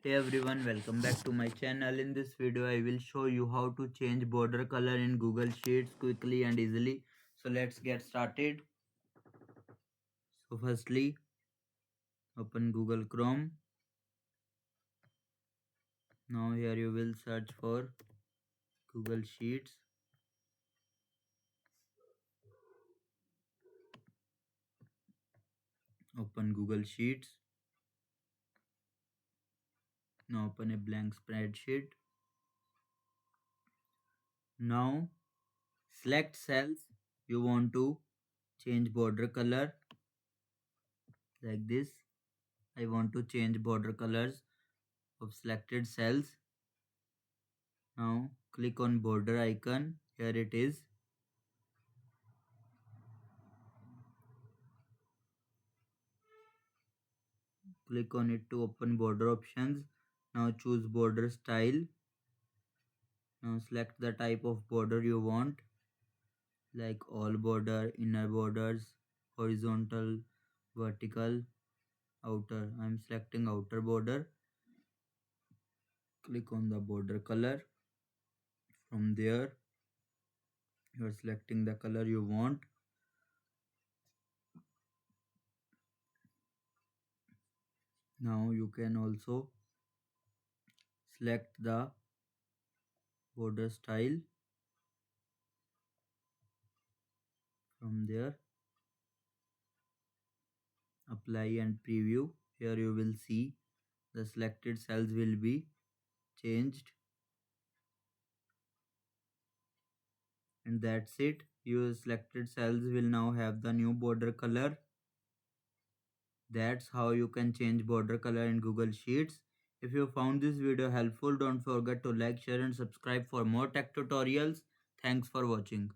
Hey everyone, welcome back to my channel. In this video, I will show you how to change border color in Google Sheets quickly and easily. So let's get started. So firstly, open Google Chrome. Now here you will search for Google Sheets. Open Google Sheets. Now open a blank spreadsheet. Now select cells you want to change border color like this. I want to change border colors of selected cells. Now click on border icon. Here it is. Click on it to open border options. Now choose border style. Now select the type of border you want, like all border, inner borders, horizontal, vertical, outer. I am selecting outer border. Click on the border color. From there you are selecting the color you want. Now you can also select the border style. From there apply and preview. Here you will see the selected cells will be changed, and that's it. Your selected cells will now have the new border color. That's how you can change border color in Google Sheets. If you found this video helpful, don't forget to like, share and subscribe for more tech tutorials. Thanks for watching.